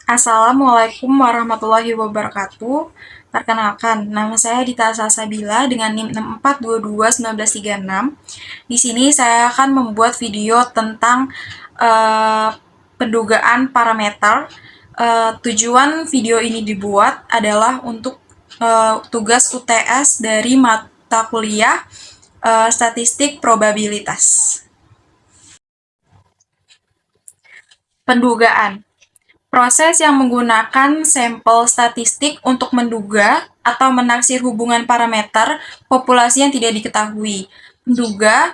Assalamualaikum warahmatullahi wabarakatuh. Perkenalkan, nama saya Dita Salsabila dengan NIM 64221936. Di sini saya akan membuat video tentang pendugaan parameter. Tujuan video ini dibuat adalah untuk tugas UTS dari mata kuliah Statistik Probabilitas. Pendugaan proses yang menggunakan sampel statistik untuk menduga atau menaksir hubungan parameter populasi yang tidak diketahui. Menduga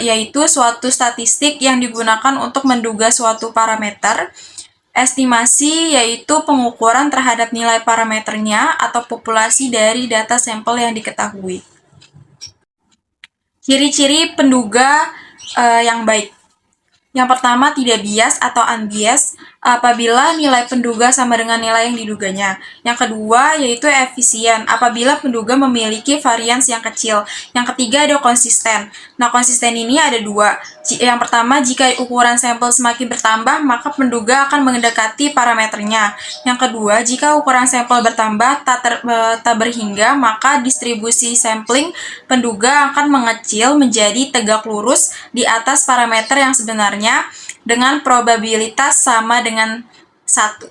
yaitu suatu statistik yang digunakan untuk menduga suatu parameter. Estimasi yaitu pengukuran terhadap nilai parameternya atau populasi dari data sampel yang diketahui. Ciri-ciri penduga yang baik. Yang pertama, tidak bias atau unbiased apabila nilai penduga sama dengan nilai yang diduganya. Yang kedua, yaitu efisien apabila penduga memiliki varians yang kecil. Yang ketiga, ada konsisten. Nah, konsisten ini ada dua. Yang pertama, jika ukuran sampel semakin bertambah, maka penduga akan mendekati parameternya. Yang kedua, jika ukuran sampel bertambah tak berhingga, maka distribusi sampling penduga akan mengecil menjadi tegak lurus di atas parameter yang sebenarnya dengan probabilitas sama dengan 1.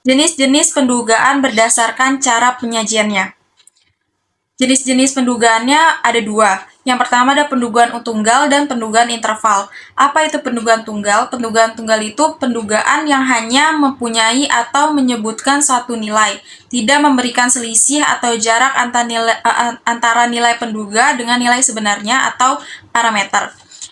Jenis-jenis pendugaan berdasarkan cara penyajiannya. Jenis-jenis pendugaannya ada dua. Yang pertama ada pendugaan tunggal dan pendugaan interval. Apa itu pendugaan tunggal? Pendugaan tunggal itu pendugaan yang hanya mempunyai atau menyebutkan suatu nilai, tidak memberikan selisih atau jarak antara nilai penduga dengan nilai sebenarnya atau parameter.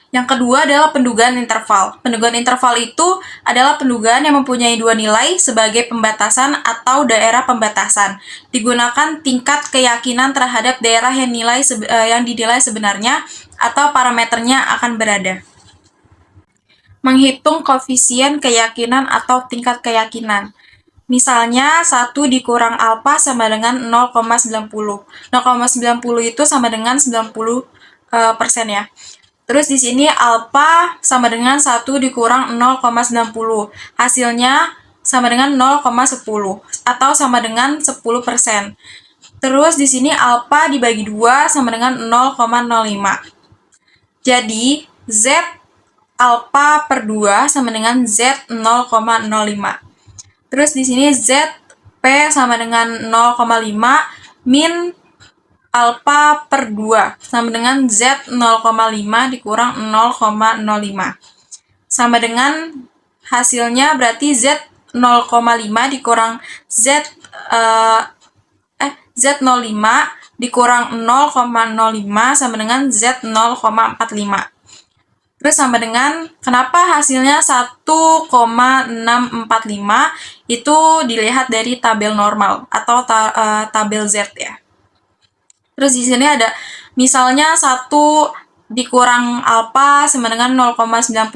Yang kedua adalah pendugaan interval. Pendugaan interval itu adalah pendugaan yang mempunyai dua nilai sebagai pembatasan atau daerah pembatasan. Digunakan tingkat keyakinan terhadap daerah yang dinilai sebenarnya atau parameternya akan berada. Menghitung koefisien keyakinan atau tingkat keyakinan. Misalnya 1 dikurang alfa sama dengan 0,90. 0,90 itu sama dengan 90% ya. Terus di sini alfa sama dengan 1 dikurang 0,90. Hasilnya sama dengan 0,10 atau sama dengan 10%. Terus di sini alfa dibagi 2 sama dengan 0,05. Jadi Z alfa per 2 sama dengan Z 0,05. Terus di sini Z P sama dengan 0,5 min alfa per 2 sama dengan Z 0,5 dikurang 0,05. Sama dengan hasilnya berarti Z 0,5 dikurang Z05 dikurang 0,05 sama dengan Z 0,45. Terus sama dengan, kenapa hasilnya 1,645 itu dilihat dari tabel normal atau tabel Z ya. Terus di sini ada misalnya 1 dikurang alfa sama dengan 0,98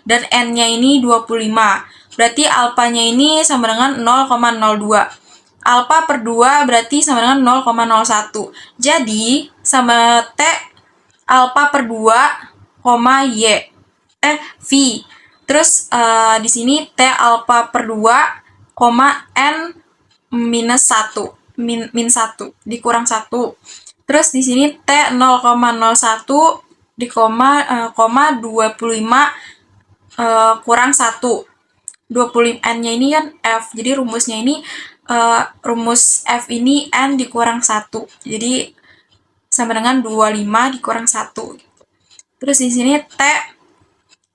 dan N-nya ini 25. Berarti alfanya ini sama dengan 0,02. Alfa per 2 berarti sama dengan 0,01. Jadi sama T alfa per 2, V. Terus di sini T alfa per 2, N minus 1. Min 1 dikurang 1. Terus di sini T 0,01 di koma 25 kurang 1. 25 N-nya ini kan F. Jadi rumusnya ini rumus F ini N dikurang 1. Jadi sama dengan 25 dikurang 1. Terus di sini T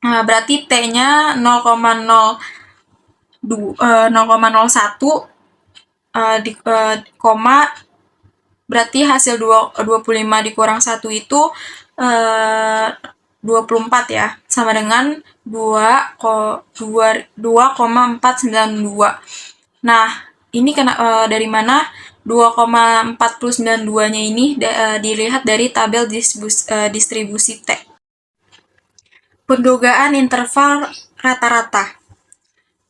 berarti T-nya 0,01 koma berarti hasil 25 dikurang 1 itu 24 ya, sama dengan 2,492. Nah, ini dari mana? 2,492-nya ini dilihat dari tabel distribusi T. Pendugaan interval rata-rata.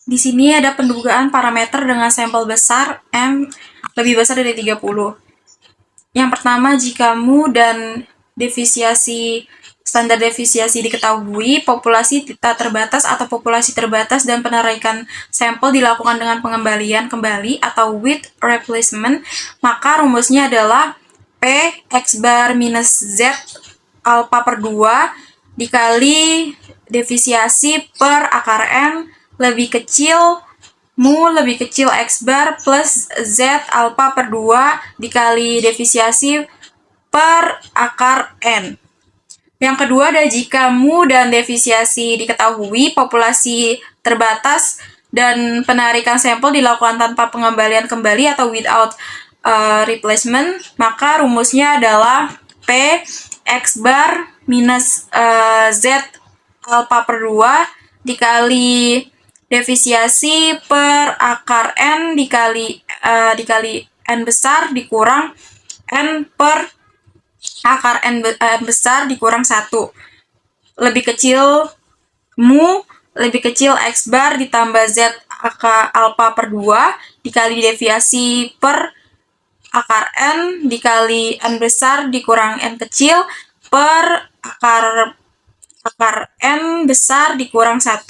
Di sini ada pendugaan parameter dengan sampel besar M lebih besar dari 30. Yang pertama, jika mu dan deviasi standar deviasi diketahui, populasi tak terbatas atau populasi terbatas dan penarikan sampel dilakukan dengan pengembalian kembali atau with replacement, maka rumusnya adalah P X bar minus Z alpha per 2 dikali deviasi per akar N lebih kecil mu lebih kecil X bar plus Z alpha per 2 dikali deviasi per akar N. Yang kedua ada jika mu dan deviasi diketahui, populasi terbatas, dan penarikan sampel dilakukan tanpa pengembalian kembali atau without replacement, maka rumusnya adalah P X bar minus Z alpha per 2 dikali deviasi per akar N dikali N besar dikurang N per akar N besar dikurang 1. Lebih kecil mu, lebih kecil X bar ditambah Z alpha per 2 dikali deviasi per akar N dikali N besar dikurang N kecil per akar N besar dikurang 1.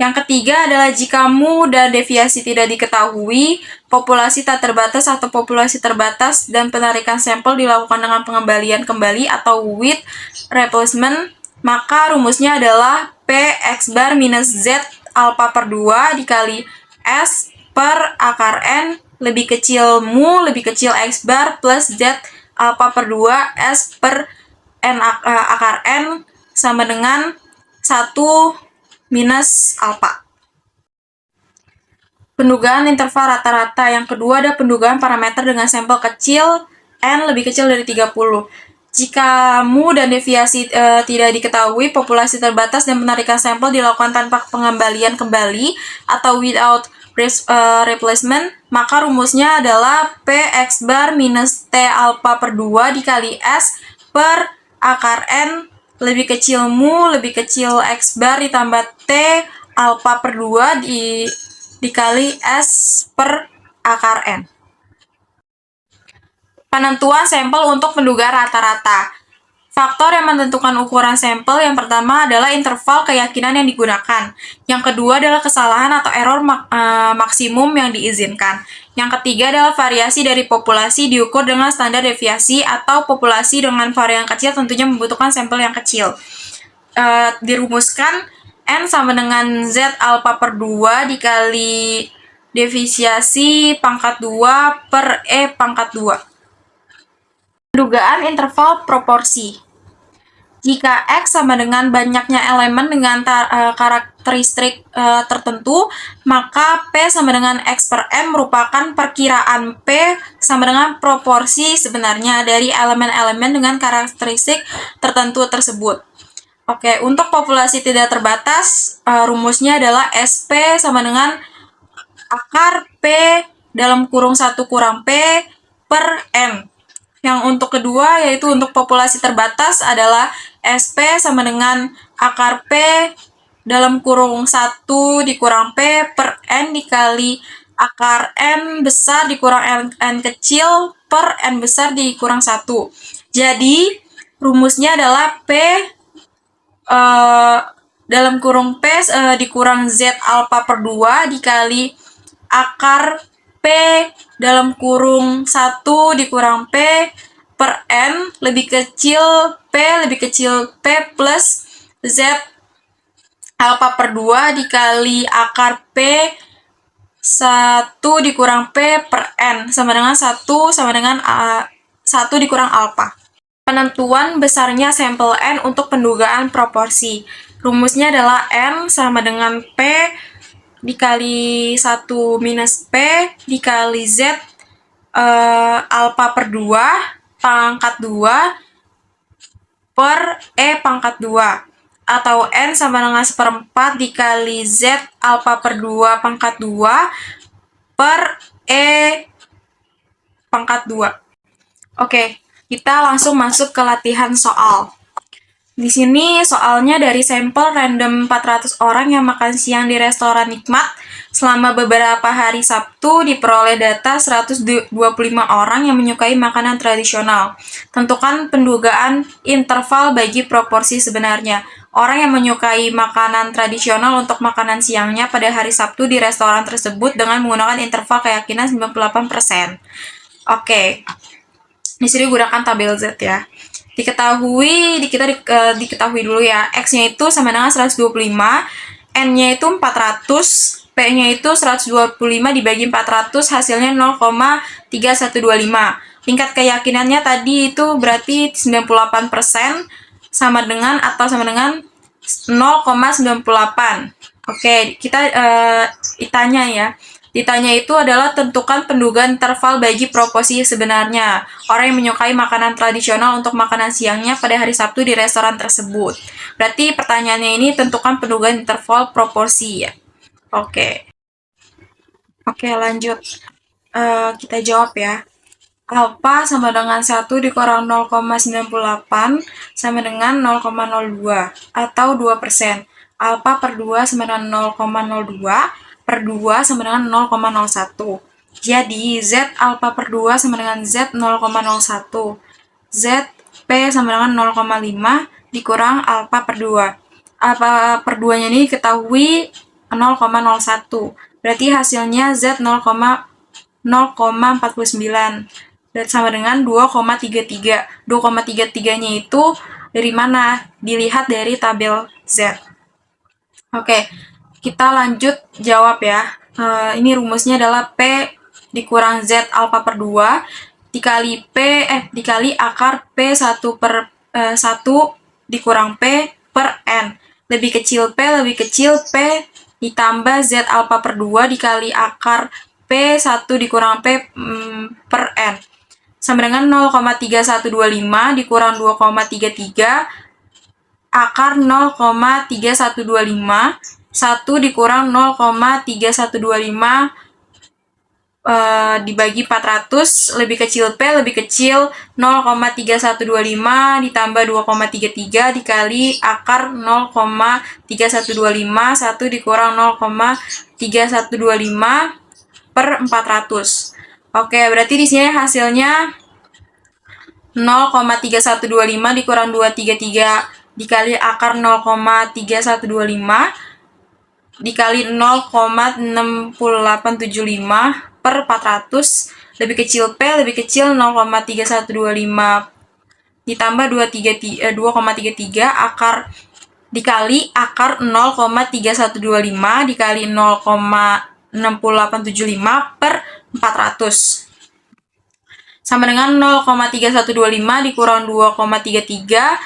Yang ketiga adalah jika mu dan deviasi tidak diketahui, populasi tak terbatas atau populasi terbatas, dan penarikan sampel dilakukan dengan pengembalian kembali atau with replacement, maka rumusnya adalah P X bar minus Z alpha per 2 dikali S per akar N lebih kecil mu lebih kecil X bar plus Z alpha per 2 S per N akar N sama dengan 1 minus alpha. Pendugaan interval rata-rata. Yang kedua ada pendugaan parameter dengan sampel kecil N lebih kecil dari 30. Jika mu dan deviasi tidak diketahui, populasi terbatas dan penarikan sampel dilakukan tanpa pengembalian kembali atau without replacement, maka rumusnya adalah P X bar minus T alpha per 2 dikali S per akar N lebih kecil mu lebih kecil X bar ditambah T alpha per 2 dikali S per akar N. Penentuan sampel untuk pendugaan rata-rata. Faktor yang menentukan ukuran sampel yang pertama adalah interval keyakinan yang digunakan. Yang kedua adalah kesalahan atau error maksimum yang diizinkan. Yang ketiga adalah variasi dari populasi diukur dengan standar deviasi atau populasi dengan varian kecil tentunya membutuhkan sampel yang kecil. Dirumuskan N sama dengan Z alpha per 2 dikali deviasi pangkat 2 per E pangkat 2. Pendugaan interval proporsi. Jika X sama dengan banyaknya elemen dengan karakteristik tertentu, maka P sama dengan X per M merupakan perkiraan P sama dengan proporsi sebenarnya dari elemen-elemen dengan karakteristik tertentu tersebut. Oke, untuk populasi tidak terbatas, rumusnya adalah SP sama dengan akar P dalam kurung 1 kurang P per N. Yang untuk kedua, yaitu untuk populasi terbatas adalah SP sama dengan akar P dalam kurung 1 dikurang P per N dikali akar N besar dikurang N kecil per N besar dikurang 1. Jadi, rumusnya adalah P dalam kurung P dikurang Z alpha per 2 dikali akar P dalam kurung 1 dikurang P per N lebih kecil P plus Z alpha per 2 dikali akar P 1 dikurang P per N sama dengan 1 sama dengan 1 dikurang alpha. Penentuan besarnya sampel N untuk pendugaan proporsi. Rumusnya adalah N sama dengan P dikali 1 minus P dikali Z alpha per 2 pangkat 2 per E pangkat 2 atau N sama dengan 1/4 dikali Z alpha per 2 pangkat 2 per E pangkat 2. Oke, kita langsung masuk ke latihan soal. Di sini soalnya dari sampel random 400 orang yang makan siang di restoran nikmat. Selama beberapa hari Sabtu diperoleh data 125 orang yang menyukai makanan tradisional. Tentukan pendugaan interval bagi proporsi sebenarnya. Orang yang menyukai makanan tradisional untuk makanan siangnya pada hari Sabtu di restoran tersebut dengan menggunakan interval keyakinan 98%. Oke. Di sini gunakan tabel Z ya. Diketahui dulu ya. X-nya itu sama dengan 125, N-nya itu 400, P-nya itu 125 dibagi 400, hasilnya 0,3125. Tingkat keyakinannya tadi itu berarti 98% sama dengan 0,98. Oke, kita ditanya ya. Ditanya itu adalah tentukan pendugaan interval bagi proporsi sebenarnya. Orang yang menyukai makanan tradisional untuk makanan siangnya pada hari Sabtu di restoran tersebut. Berarti pertanyaannya ini tentukan pendugaan interval proporsi ya. Oke. Oke, lanjut. Kita jawab ya. Alpha sama dengan 1 dikurang 0,98 sama dengan 0,02 atau 2%. Alpha per 2 sama dengan 0,02 per 2 sama dengan 0,01. Jadi, Z alpha per 2 sama dengan Z 0,01. Z P sama dengan 0,5 dikurang alpha per 2. Alpha per 2-nya ini diketahui 0,01. Berarti hasilnya Z 0,49. Dan sama dengan 2,33. 2,33-nya itu dari mana? Dilihat dari tabel Z. Oke, kita lanjut jawab ya. Ini rumusnya adalah P dikurang Z alpha per 2 dikali akar P1 per 1 dikurang P per N. Lebih kecil P ditambah Z alpha per 2 dikali akar P1 dikurang P per N. Sama dengan 0,3125 dikurang 2,33 akar 0,3125, 1 dikurang 0,3125 dibagi 400, lebih kecil P, lebih kecil 0,3125 ditambah 2,33 dikali akar 0,3125, 1 dikurang 0,3125 per 400. Oke, berarti di sini hasilnya 0,3125 dikurang 233 dikali akar 0,3125 dikali 0,6875 per 400 lebih kecil P lebih kecil 0,3125 ditambah 2,33 akar dikali akar 0,3125 dikali 0,6875 per 400 sama dengan 0,3125 dikurang 2,33,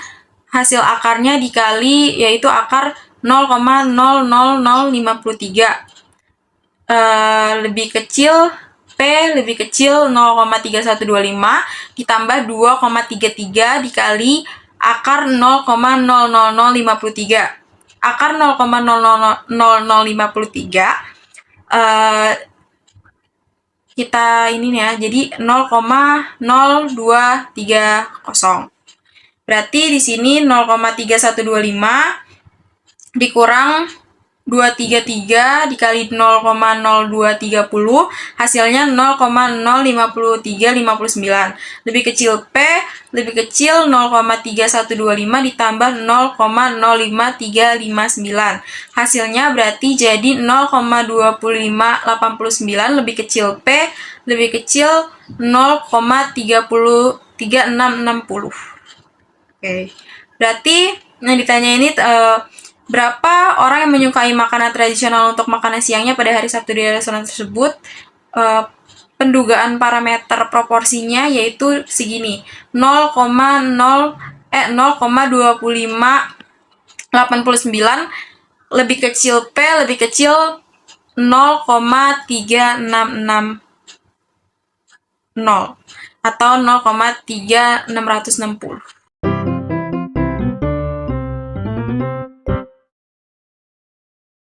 hasil akarnya dikali yaitu akar 0,00053. Lebih kecil P lebih kecil 0,3125 ditambah 2,33 dikali akar 0,00053. Akar 0,00053 kita ini ya, jadi 0,0230. Berarti di sini 0,3125 dikurang 233 dikali 0,0230 hasilnya 0,05359. Lebih kecil P lebih kecil 0,3125 ditambah 0,05359. Hasilnya berarti jadi 0,2589 lebih kecil P lebih kecil 0,3660. Oke. Berarti yang ditanya ini berapa orang yang menyukai makanan tradisional untuk makanan siangnya pada hari Sabtu di restoran tersebut? Pendugaan parameter proporsinya yaitu segini, 0,2589 lebih kecil P lebih kecil 0,3660 atau 0,3660.